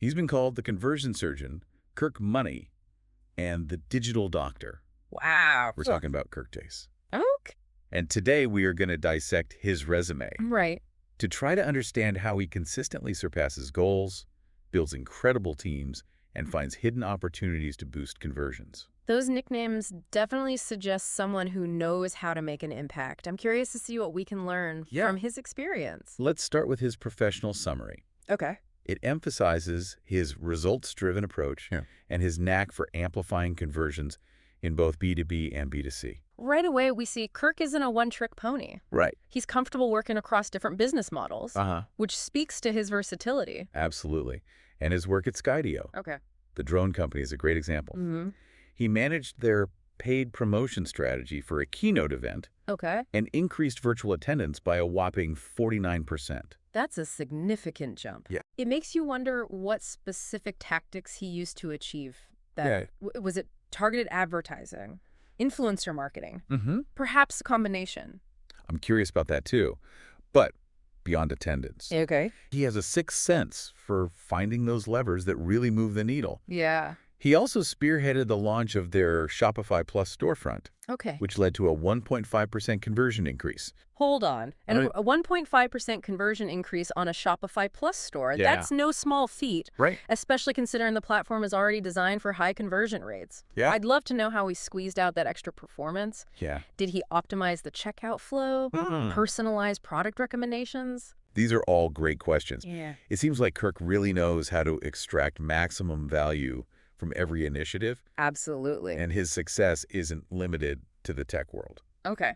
He's been called the conversion surgeon, Kirk Money, and the digital doctor. Wow. We're talking about Kirk Deis. Okay. And today we are going to dissect his resume Right. to try to understand how he consistently surpasses goals, builds incredible teams, and finds hidden opportunities to boost conversions. Those nicknames definitely suggest someone who knows how to make an impact. I'm curious to see what we can learn from his experience. Let's start with his professional summary. Okay. It emphasizes his results-driven approach and his knack for amplifying conversions in both B2B and B2C. Right away, we see Kirk isn't a one-trick pony. Right. He's comfortable working across different business models, which speaks to his versatility. Absolutely. And his work at Skydio, Okay. the drone company, is a great example. He managed their paid promotion strategy for a keynote event and increased virtual attendance by a whopping 49%. That's a significant jump. Yeah. It makes you wonder what specific tactics he used to achieve that. Was it targeted advertising, influencer marketing, perhaps a combination? I'm curious about that too. But beyond attendance, he has a sixth sense for finding those levers that really move the needle. Yeah. He also spearheaded the launch of their Shopify Plus storefront, which led to a 1.5% conversion increase. Hold on. And a 1.5% conversion increase on a Shopify Plus store, that's no small feat, especially considering the platform is already designed for high conversion rates. I'd love to know how he squeezed out that extra performance. Did he optimize the checkout flow, personalize product recommendations? These are all great questions. It seems like Kirk really knows how to extract maximum value from every initiative. Absolutely. And his success isn't limited to the tech world. Okay.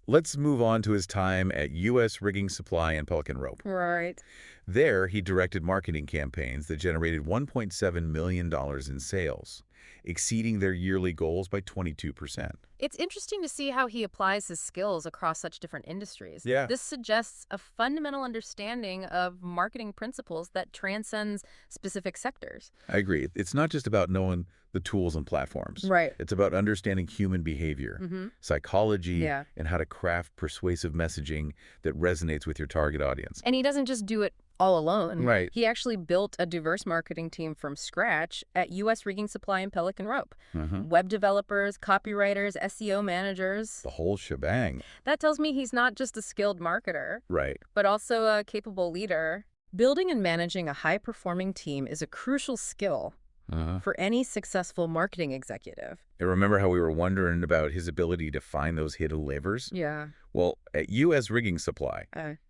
Let's move on to his time at U.S. Rigging Supply and Pelican Rope. Right. There, he directed marketing campaigns that generated $1.7 million in sales, exceeding their yearly goals by 22%. It's interesting to see how he applies his skills across such different industries. Yeah. This suggests a fundamental understanding of marketing principles that transcends specific sectors. I agree. It's not just about knowing the tools and platforms. Right. It's about understanding human behavior, psychology, and how to craft persuasive messaging that resonates with your target audience. And he doesn't just do it all alone. Right. He actually built a diverse marketing team from scratch at U.S. Rigging Supply and Pelican Rope. Web developers, copywriters, SEO managers. The whole shebang. That tells me he's not just a skilled marketer, Right. but also a capable leader. Building and managing a high-performing team is a crucial skill for any successful marketing executive. And remember how we were wondering about his ability to find those hidden levers? Yeah. Well, at U.S. Rigging Supply,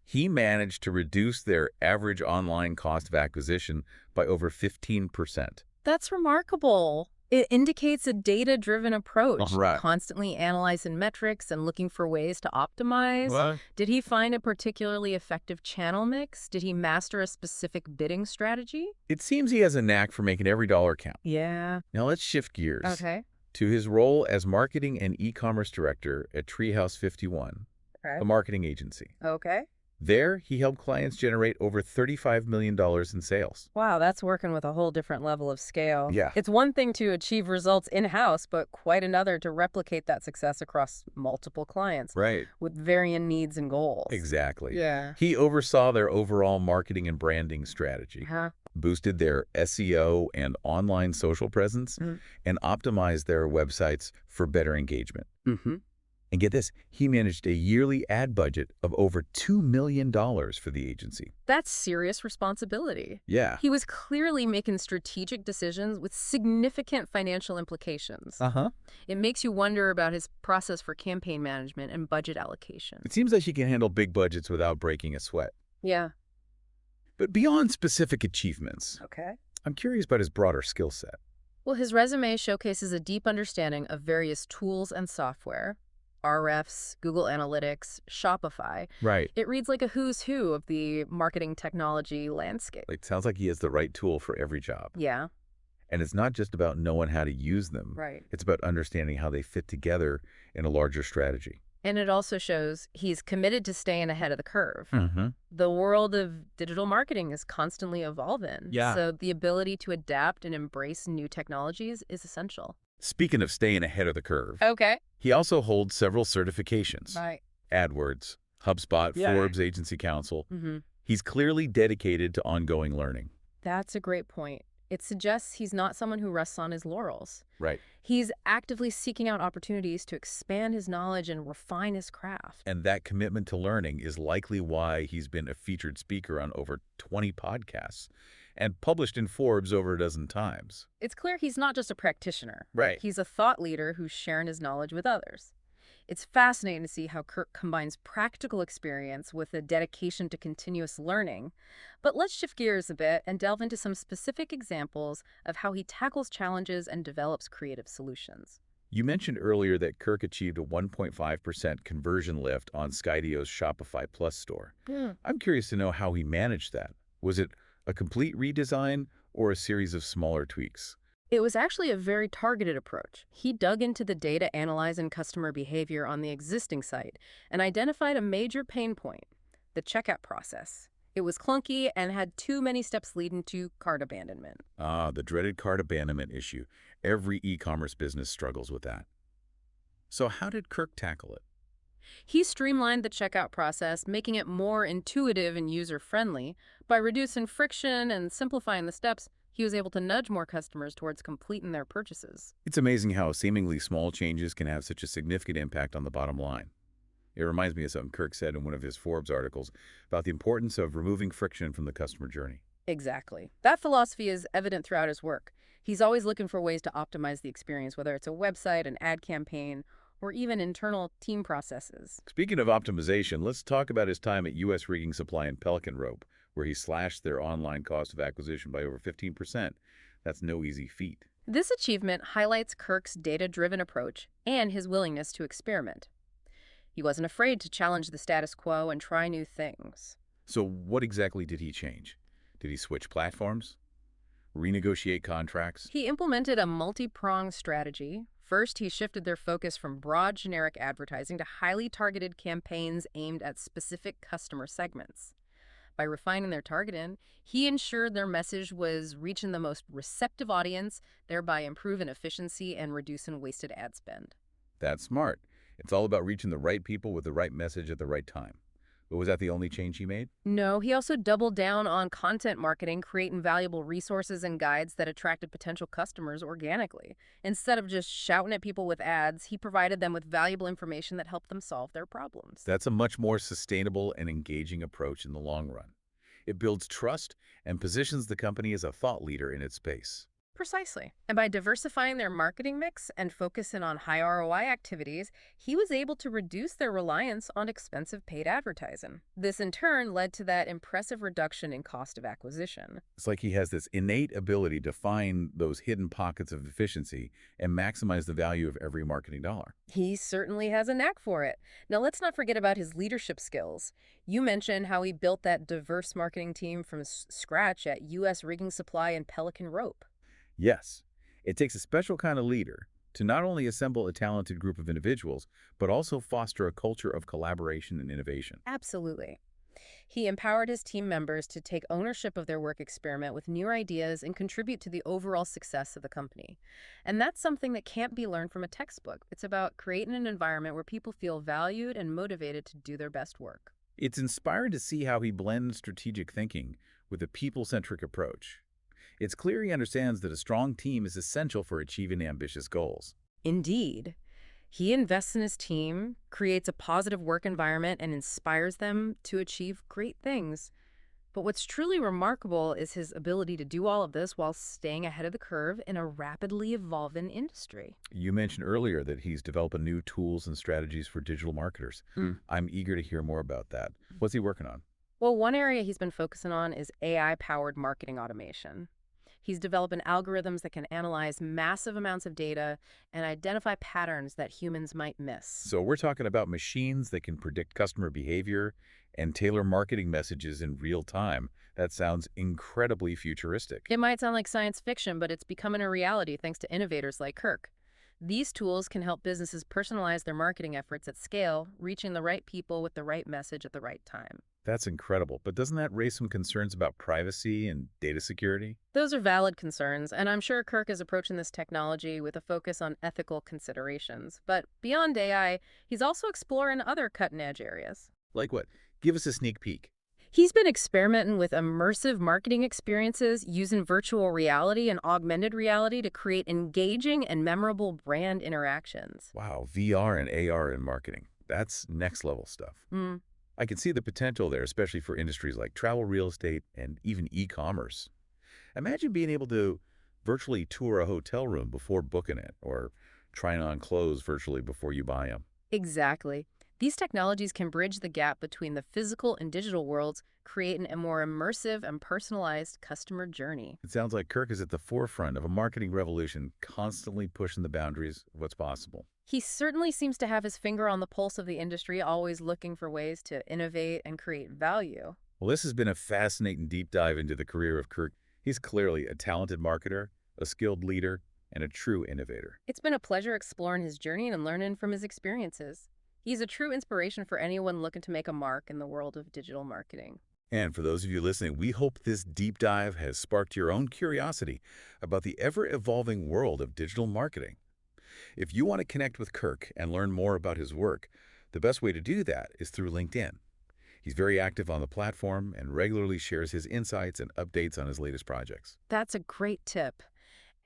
he managed to reduce their average online cost of acquisition by over 15%. That's remarkable. It indicates a data-driven approach, constantly analyzing metrics and looking for ways to optimize. Did he find a particularly effective channel mix? Did he master a specific bidding strategy? It seems he has a knack for making every dollar count. Yeah. Now let's shift gears to his role as marketing and e-commerce director at Treehouse 51, a marketing agency. There, he helped clients generate over $35 million in sales. Wow, that's working with a whole different level of scale. Yeah. It's one thing to achieve results in-house, but quite another to replicate that success across multiple clients. Right. With varying needs and goals. Exactly. Yeah. He oversaw their overall marketing and branding strategy, boosted their SEO and online social presence, and optimized their websites for better engagement. And get this, he managed a yearly ad budget of over $2 million for the agency. That's serious responsibility. Yeah. He was clearly making strategic decisions with significant financial implications. It makes you wonder about his process for campaign management and budget allocation. It seems like he can handle big budgets without breaking a sweat. Yeah. But beyond specific achievements, I'm curious about his broader skill set. Well, his resume showcases a deep understanding of various tools and software. RFs, Google Analytics, Shopify. Right. It reads like a who's who of the marketing technology landscape. It sounds like he has the right tool for every job. Yeah. And it's not just about knowing how to use them. Right. It's about understanding how they fit together in a larger strategy. And it also shows he's committed to staying ahead of the curve. The world of digital marketing is constantly evolving. Yeah. So the ability to adapt and embrace new technologies is essential. Speaking of staying ahead of the curve, he also holds several certifications. Right. AdWords, HubSpot, Forbes Agency Council. He's clearly dedicated to ongoing learning. That's a great point. It suggests he's not someone who rests on his laurels. Right. He's actively seeking out opportunities to expand his knowledge and refine his craft. And that commitment to learning is likely why he's been a featured speaker on over 20 podcasts and published in Forbes over a dozen times. It's clear he's not just a practitioner. Right. He's a thought leader who's sharing his knowledge with others. It's fascinating to see how Kirk combines practical experience with a dedication to continuous learning. But let's shift gears a bit and delve into some specific examples of how he tackles challenges and develops creative solutions. You mentioned earlier that Kirk achieved a 1.5% conversion lift on Skydio's Shopify Plus store. I'm curious to know how he managed that. Was it a complete redesign or a series of smaller tweaks? It was actually a very targeted approach. He dug into the data analyzing customer behavior on the existing site and identified a major pain point, the checkout process. It was clunky and had too many steps leading to cart abandonment. Ah, the dreaded cart abandonment issue. Every e-commerce business struggles with that. So how did Kirk tackle it? He streamlined the checkout process, making it more intuitive and user-friendly. By reducing friction and simplifying the steps, he was able to nudge more customers towards completing their purchases. It's amazing how seemingly small changes can have such a significant impact on the bottom line. It reminds me of something Kirk said in one of his Forbes articles about the importance of removing friction from the customer journey. Exactly. That philosophy is evident throughout his work. He's always looking for ways to optimize the experience, whether it's a website, an ad campaign, or even internal team processes. Speaking of optimization, let's talk about his time at U.S. Rigging Supply and Pelican Rope, where he slashed their online cost of acquisition by over 15%. That's no easy feat. This achievement highlights Kirk's data-driven approach and his willingness to experiment. He wasn't afraid to challenge the status quo and try new things. So what exactly did he change? Did he switch platforms? Renegotiate contracts? He implemented a multi-pronged strategy. First, he shifted their focus from broad generic advertising to highly targeted campaigns aimed at specific customer segments. By refining their targeting, he ensured their message was reaching the most receptive audience, thereby improving efficiency and reducing wasted ad spend. That's smart. It's all about reaching the right people with the right message at the right time. But was that the only change he made? No, he also doubled down on content marketing, creating valuable resources and guides that attracted potential customers organically. Instead of just shouting at people with ads, he provided them with valuable information that helped them solve their problems. That's a much more sustainable and engaging approach in the long run. It builds trust and positions the company as a thought leader in its space. Precisely. And by diversifying their marketing mix and focusing on high ROI activities, he was able to reduce their reliance on expensive paid advertising. This in turn led to that impressive reduction in cost of acquisition. It's like he has this innate ability to find those hidden pockets of efficiency and maximize the value of every marketing dollar. He certainly has a knack for it. Now let's not forget about his leadership skills. You mentioned how he built that diverse marketing team from scratch at U.S. Rigging Supply and Pelican Rope. Yes, it takes a special kind of leader to not only assemble a talented group of individuals, but also foster a culture of collaboration and innovation. Absolutely. He empowered his team members to take ownership of their work, experiment with new ideas, and contribute to the overall success of the company. And that's something that can't be learned from a textbook. It's about creating an environment where people feel valued and motivated to do their best work. It's inspiring to see how he blends strategic thinking with a people-centric approach. It's clear he understands that a strong team is essential for achieving ambitious goals. Indeed. He invests in his team, creates a positive work environment, and inspires them to achieve great things. But what's truly remarkable is his ability to do all of this while staying ahead of the curve in a rapidly evolving industry. You mentioned earlier that he's developing new tools and strategies for digital marketers. I'm eager to hear more about that. What's he working on? Well, one area he's been focusing on is AI-powered marketing automation. He's developing algorithms that can analyze massive amounts of data and identify patterns that humans might miss. So we're talking about machines that can predict customer behavior and tailor marketing messages in real time. That sounds incredibly futuristic. It might sound like science fiction, but it's becoming a reality thanks to innovators like Kirk. These tools can help businesses personalize their marketing efforts at scale, reaching the right people with the right message at the right time. That's incredible, but doesn't that raise some concerns about privacy and data security? Those are valid concerns, and I'm sure Kirk is approaching this technology with a focus on ethical considerations. But beyond AI, he's also exploring other cutting-edge areas. Like what? Give us a sneak peek. He's been experimenting with immersive marketing experiences using virtual reality and augmented reality to create engaging and memorable brand interactions. Wow, VR and AR in marketing. That's next level stuff. I can see the potential there, especially for industries like travel, real estate, and even e-commerce. Imagine being able to virtually tour a hotel room before booking it, or trying on clothes virtually before you buy them. Exactly. These technologies can bridge the gap between the physical and digital worlds, creating a more immersive and personalized customer journey. It sounds like Kirk is at the forefront of a marketing revolution, constantly pushing the boundaries of what's possible. He certainly seems to have his finger on the pulse of the industry, always looking for ways to innovate and create value. Well, this has been a fascinating deep dive into the career of Kirk. He's clearly a talented marketer, a skilled leader, and a true innovator. It's been a pleasure exploring his journey and learning from his experiences. He's a true inspiration for anyone looking to make a mark in the world of digital marketing. And for those of you listening, we hope this deep dive has sparked your own curiosity about the ever-evolving world of digital marketing. If you want to connect with Kirk and learn more about his work, the best way to do that is through LinkedIn. He's very active on the platform and regularly shares his insights and updates on his latest projects. That's a great tip.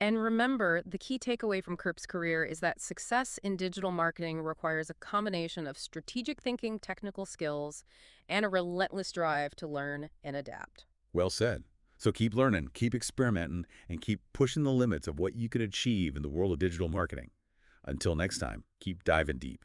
And remember, the key takeaway from Kirk's career is that success in digital marketing requires a combination of strategic thinking, technical skills, and a relentless drive to learn and adapt. Well said. So keep learning, keep experimenting, and keep pushing the limits of what you can achieve in the world of digital marketing. Until next time, keep diving deep.